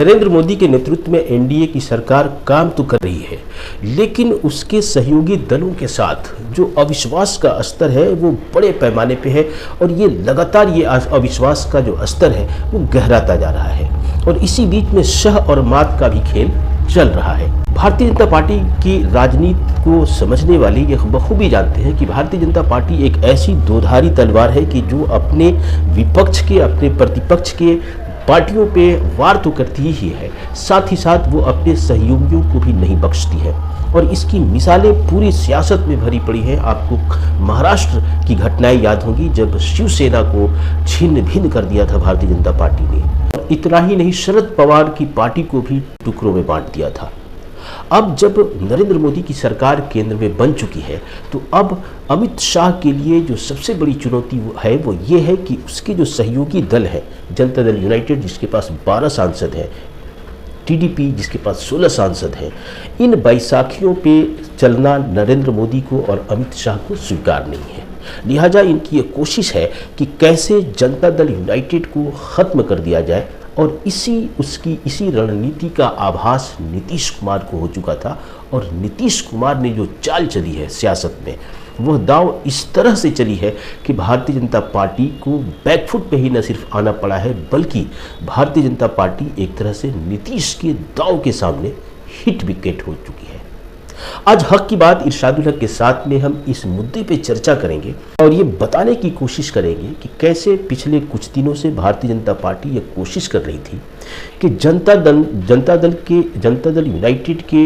नरेंद्र मोदी के नेतृत्व में एनडीए की सरकार काम तो कर रही है, लेकिन उसके सहयोगी दलों के साथ जो अविश्वास का स्तर है वो बड़े पैमाने पे है और ये लगातार ये अविश्वास का जो स्तर है वो गहराता जा रहा है और इसी बीच में शह और मात का भी खेल चल रहा है। भारतीय जनता पार्टी की राजनीति को समझने वाले ये बखूबी जानते हैं कि भारतीय जनता पार्टी एक ऐसी दोधारी तलवार है कि जो अपने विपक्ष के, अपने प्रतिपक्ष के पार्टियों पे वार तो करती ही है, साथ ही साथ वो अपने सहयोगियों को भी नहीं बख्शती है और इसकी मिसालें पूरी सियासत में भरी पड़ी हैं। आपको महाराष्ट्र की घटनाएं याद होंगी जब शिवसेना को छिन्न भिन्न कर दिया था भारतीय जनता पार्टी ने। इतना ही नहीं, शरद पवार की पार्टी को भी टुकड़ों में बांट दिया था। अब जब नरेंद्र मोदी की सरकार केंद्र में बन चुकी है तो अब अमित शाह के लिए जो सबसे बड़ी चुनौती है वो ये है कि उसके जो सहयोगी दल है, जनता दल यूनाइटेड जिसके पास 12 सांसद हैं, टीडीपी जिसके पास 16 सांसद हैं, इन बैसाखियों पे चलना नरेंद्र मोदी को और अमित शाह को स्वीकार नहीं है। लिहाजा इनकी ये कोशिश है कि कैसे जनता दल यूनाइटेड को ख़त्म कर दिया जाए और इसी रणनीति का आभास नीतीश कुमार को हो चुका था और नीतीश कुमार ने जो चाल चली है सियासत में वह दाव इस तरह से चली है कि भारतीय जनता पार्टी को बैकफुट पे ही न सिर्फ आना पड़ा है बल्कि भारतीय जनता पार्टी एक तरह से नीतीश के दाव के सामने हिट विकेट हो चुकी है। आज हक की बात इरशादुल हक के साथ में हम इस मुद्दे पे चर्चा करेंगे और ये बताने की कोशिश करेंगे कि कैसे पिछले कुछ दिनों से भारतीय जनता पार्टी ये कोशिश कर रही थी कि जनता दल यूनाइटेड के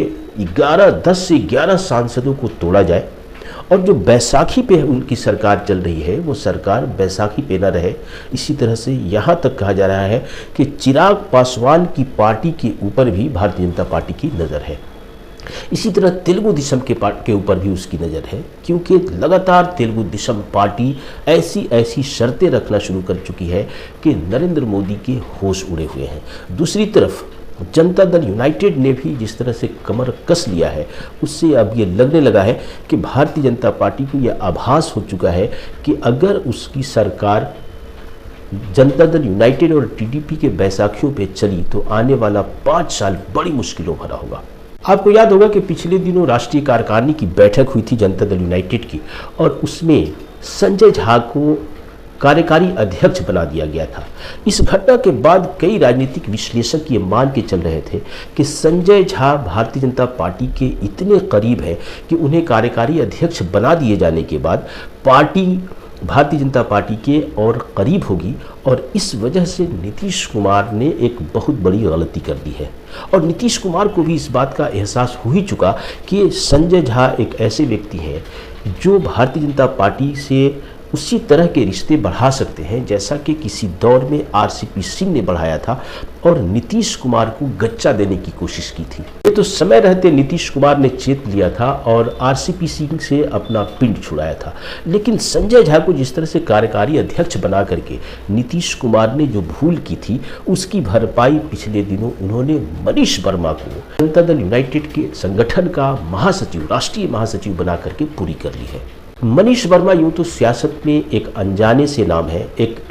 10 से 11 सांसदों को तोड़ा जाए और जो बैसाखी पे उनकी सरकार चल रही है वो सरकार बैसाखी पे न रहे। इसी तरह से यहाँ तक कहा जा रहा है कि चिराग पासवान की पार्टी के ऊपर भी भारतीय जनता पार्टी की नज़र है। इसी तरह तेलुगु देशम के ऊपर भी उसकी नज़र है, क्योंकि लगातार तेलुगु देशम पार्टी ऐसी शर्तें रखना शुरू कर चुकी है कि नरेंद्र मोदी के होश उड़े हुए हैं। दूसरी तरफ जनता दल यूनाइटेड ने भी जिस तरह से कमर कस लिया है उससे अब ये लगने लगा है कि भारतीय जनता पार्टी को यह आभास हो चुका है कि अगर उसकी सरकार जनता दल यूनाइटेड और टीडीपी के बैसाखियों पे चली तो आने वाला 5 साल बड़ी मुश्किलों भरा होगा। आपको याद होगा कि पिछले दिनों राष्ट्रीय कार्यकारिणी की बैठक हुई थी जनता दल यूनाइटेड की और उसमें संजय झा को कार्यकारी अध्यक्ष बना दिया गया था। इस घटना के बाद कई राजनीतिक विश्लेषक ये मान के चल रहे थे कि संजय झा भारतीय जनता पार्टी के इतने करीब है कि उन्हें कार्यकारी अध्यक्ष बना दिए जाने के बाद पार्टी भारतीय जनता पार्टी के और करीब होगी और इस वजह से नीतीश कुमार ने एक बहुत बड़ी गलती कर दी है और नीतीश कुमार को भी इस बात का एहसास हो ही चुका कि संजय झा एक ऐसे व्यक्ति हैं जो भारतीय जनता पार्टी से उसी तरह के रिश्ते बढ़ा सकते हैं जैसा कि किसी दौर में आरसीपी सिंह ने बढ़ाया था और नीतीश कुमार को गच्चा देने की कोशिश की थी। ये तो समय रहते नीतीश कुमार ने चेत लिया था और आरसीपी सिंह से अपना पिंड छुड़ाया था, लेकिन संजय झा को जिस तरह से कार्यकारी अध्यक्ष बना करके नीतीश कुमार ने जो भूल की थी उसकी भरपाई पिछले दिनों उन्होंने मनीष वर्मा को जनता दल यूनाइटेड के संगठन का महासचिव, राष्ट्रीय महासचिव बना करके पूरी कर ली है। मनीष वर्मा यूँ तो सियासत में एक अनजाने से नाम है, एक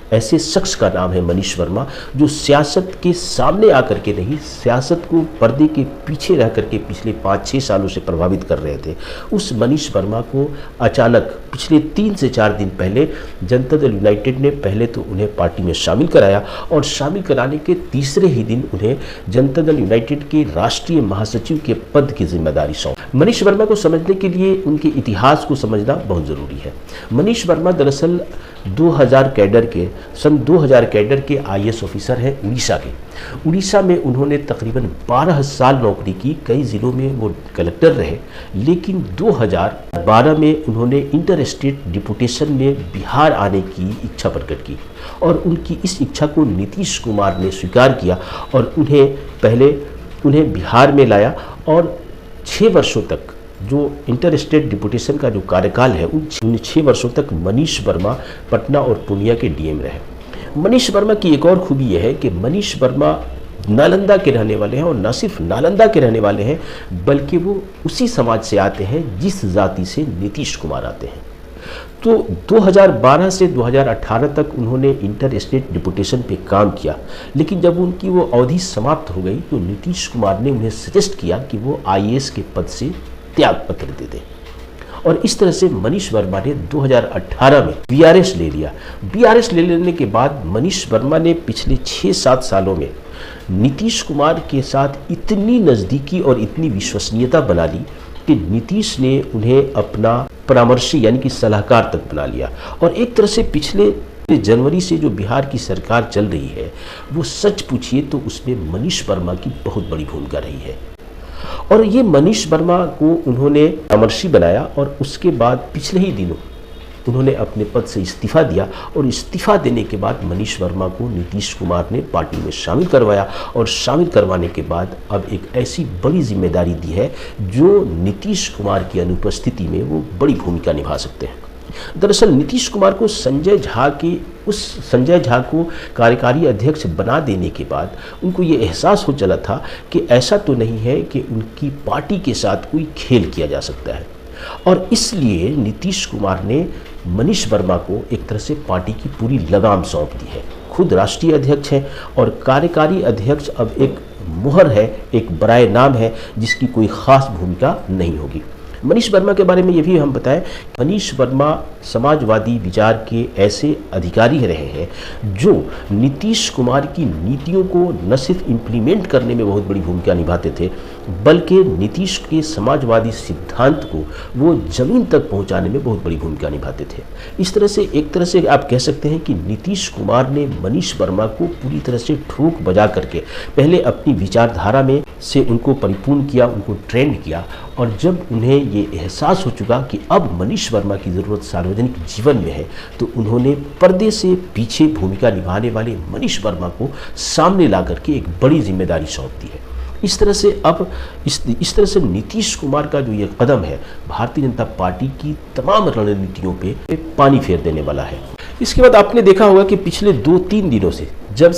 ऐसे शख्स का नाम है मनीष वर्मा जो सियासत के सामने आकर के नहीं, सियासत को पर्दे के पीछे रह करके पिछले 5-6 सालों से प्रभावित कर रहे थे। उस मनीष वर्मा को अचानक पिछले 3 से 4 दिन पहले जनता दल यूनाइटेड ने पहले तो उन्हें पार्टी में शामिल कराया और शामिल कराने के तीसरे ही दिन उन्हें जनता दल यूनाइटेड के राष्ट्रीय महासचिव के पद की जिम्मेदारी सौंपी। मनीष वर्मा को समझने के लिए उनके इतिहास को समझना बहुत ज़रूरी है। मनीष वर्मा दरअसल 2000 कैडर के आईएएस ऑफिसर हैं उड़ीसा के। उड़ीसा में उन्होंने तकरीबन 12 साल नौकरी की, कई ज़िलों में वो कलेक्टर रहे, लेकिन 2012 में उन्होंने इंटर स्टेट डिपुटेशन में बिहार आने की इच्छा प्रकट की और उनकी इस इच्छा को नीतीश कुमार ने स्वीकार किया और उन्हें बिहार में लाया और 6 वर्षों तक जो इंटर स्टेट डिपुटेशन का जो कार्यकाल है उन 6 वर्षों तक मनीष वर्मा पटना और पूर्णिया के डीएम रहे। मनीष वर्मा की एक और खूबी यह है कि मनीष वर्मा नालंदा के रहने वाले हैं और न सिर्फ नालंदा के रहने वाले हैं बल्कि वो उसी समाज से आते हैं जिस जाति से नीतीश कुमार आते हैं। तो 2012 से 2018 तक उन्होंने इंटर स्टेट डिपुटेशन पे काम किया, लेकिन जब उनकी वो अवधि समाप्त हो गई तो नीतीश कुमार ने उन्हें सजेस्ट किया कि वो आईएएस के पद से त्यागपत्र दे दें। और इस तरह से मनीष वर्मा ने 2018 में बीआरएस ले लिया। बीआरएस ले लेने के बाद मनीष वर्मा ने पिछले 6-7 सालों में नीतीश कुमार के साथ इतनी नज़दीकी और इतनी विश्वसनीयता बना ली कि नीतीश ने उन्हें अपना परामर्शी यानी कि सलाहकार तक बना लिया। और एक तरह से पिछले जनवरी से जो बिहार की सरकार चल रही है, वो सच पूछिए तो उसमें मनीष वर्मा की बहुत बड़ी भूमिका रही है। और ये मनीष वर्मा को उन्होंने परामर्शी बनाया और उसके बाद पिछले ही दिनों उन्होंने अपने पद से इस्तीफा दिया। और इस्तीफा देने के बाद मनीष वर्मा को नीतीश कुमार ने पार्टी में शामिल करवाया और शामिल करवाने के बाद अब एक ऐसी बड़ी जिम्मेदारी दी है जो नीतीश कुमार की अनुपस्थिति में वो बड़ी भूमिका निभा सकते हैं। दरअसल नीतीश कुमार को संजय झा को कार्यकारी अध्यक्ष बना देने के बाद उनको ये एहसास हो चला था कि ऐसा तो नहीं है कि उनकी पार्टी के साथ कोई खेल किया जा सकता है। और इसलिए नीतीश कुमार ने मनीष वर्मा को एक तरह से पार्टी की पूरी लगाम सौंप दी है। खुद राष्ट्रीय अध्यक्ष हैं और कार्यकारी अध्यक्ष अब एक मुहर है, एक बराए नाम है जिसकी कोई खास भूमिका नहीं होगी। मनीष वर्मा के बारे में ये भी हम बताएं, मनीष वर्मा समाजवादी विचार के ऐसे अधिकारी रहे हैं जो नीतीश कुमार की नीतियों को न सिर्फ इम्प्लीमेंट करने में बहुत बड़ी भूमिका निभाते थे, बल्कि नीतीश के समाजवादी सिद्धांत को वो जमीन तक पहुंचाने में बहुत बड़ी भूमिका निभाते थे। इस तरह से एक तरह से आप कह सकते हैं कि नीतीश कुमार ने मनीष वर्मा को पूरी तरह से ठोक बजा करके पहले अपनी विचारधारा में से उनको परिपूर्ण किया, उनको ट्रेंड किया। और जब उन्हें ये एहसास हो चुका कि अब मनीष वर्मा की ज़रूरत सार्वजनिक जीवन में है, तो उन्होंने पर्दे से पीछे भूमिका निभाने वाले मनीष वर्मा को सामने ला करके एक बड़ी जिम्मेदारी सौंप दी है। इस तरह से अब इस तरह से नीतीश कुमार का जो ये कदम है भारतीय जनता पार्टी की तमाम रणनीतियों पे पानी फेर देने वाला है। इसके बाद आपने देखा होगा कि पिछले 2-3 दिनों से जब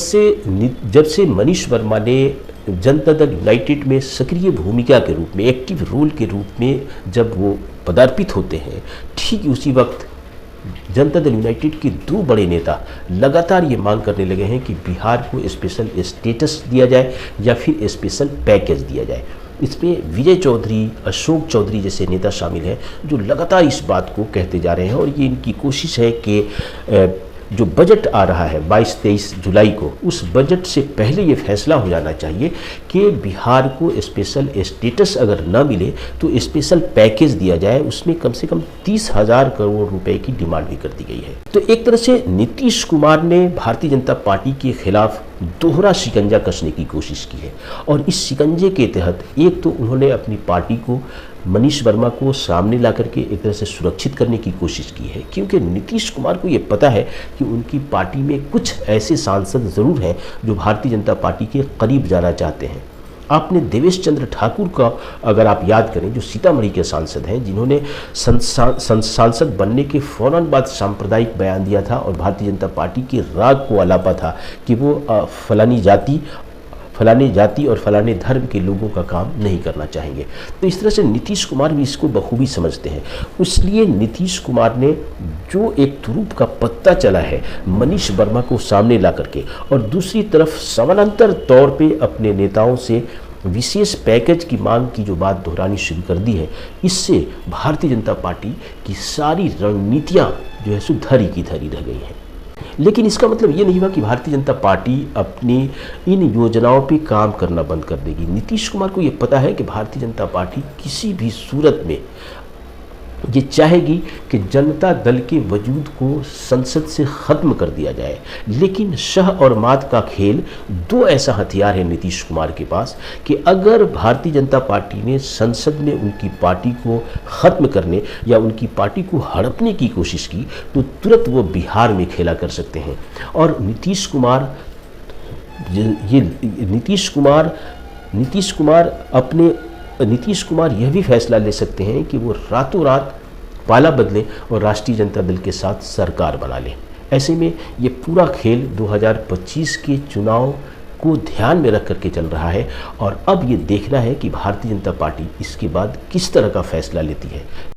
से मनीष वर्मा ने जनता दल यूनाइटेड में सक्रिय भूमिका के रूप में, एक्टिव रोल के रूप में जब वो पदार्पित होते हैं, ठीक उसी वक्त जनता दल यूनाइटेड के 2 बड़े नेता लगातार ये मांग करने लगे हैं कि बिहार को स्पेशल स्टेटस दिया जाए या फिर स्पेशल पैकेज दिया जाए। इसमें विजय चौधरी, अशोक चौधरी जैसे नेता शामिल हैं जो लगातार इस बात को कहते जा रहे हैं। और ये इनकी कोशिश है कि जो बजट आ रहा है 22-23 जुलाई को, उस बजट से पहले ये फैसला हो जाना चाहिए कि बिहार को स्पेशल स्टेटस अगर न मिले तो स्पेशल पैकेज दिया जाए। उसमें कम से कम 30,000 करोड़ रुपए की डिमांड भी कर दी गई है। तो एक तरह से नीतीश कुमार ने भारतीय जनता पार्टी के खिलाफ दोहरा शिकंजा कसने की कोशिश की है। और इस शिकंजे के तहत एक तो उन्होंने अपनी पार्टी को मनीष वर्मा को सामने ला करके एक तरह से सुरक्षित करने की कोशिश की है, क्योंकि नीतीश कुमार को ये पता है कि उनकी पार्टी में कुछ ऐसे सांसद ज़रूर हैं जो भारतीय जनता पार्टी के करीब जाना चाहते हैं। आपने देवेश चंद्र ठाकुर का अगर आप याद करें, जो सीतामढ़ी के सांसद हैं, जिन्होंने सांसद बनने के फौरन बाद सांप्रदायिक बयान दिया था और भारतीय जनता पार्टी के राग को आलापा था कि वो फलाने जाति और फलाने धर्म के लोगों का काम नहीं करना चाहेंगे। तो इस तरह से नीतीश कुमार भी इसको बखूबी समझते हैं। इसलिए नीतीश कुमार ने जो एक तुरूप का पत्ता चला है मनीष वर्मा को सामने ला करके, और दूसरी तरफ समानांतर तौर पे अपने नेताओं से विशेष पैकेज की मांग की जो बात दोहरानी शुरू कर दी है, इससे भारतीय जनता पार्टी की सारी रणनीतियाँ जो है सो धरी की धरी रह गई हैं। लेकिन इसका मतलब ये नहीं हुआ कि भारतीय जनता पार्टी अपनी इन योजनाओं पे काम करना बंद कर देगी। नीतीश कुमार को ये पता है कि भारतीय जनता पार्टी किसी भी सूरत में ये चाहेगी कि जनता दल के वजूद को संसद से ख़त्म कर दिया जाए। लेकिन शह और मात का खेल, 2 ऐसा हथियार है नीतीश कुमार के पास कि अगर भारतीय जनता पार्टी ने संसद में उनकी पार्टी को ख़त्म करने या उनकी पार्टी को हड़पने की कोशिश की तो तुरंत वो बिहार में खेला कर सकते हैं। और नीतीश कुमार यह भी फैसला ले सकते हैं कि वो रातों रात पाला बदलें और राष्ट्रीय जनता दल के साथ सरकार बना लें। ऐसे में ये पूरा खेल 2025 के चुनाव को ध्यान में रख करके चल रहा है। और अब ये देखना है कि भारतीय जनता पार्टी इसके बाद किस तरह का फैसला लेती है।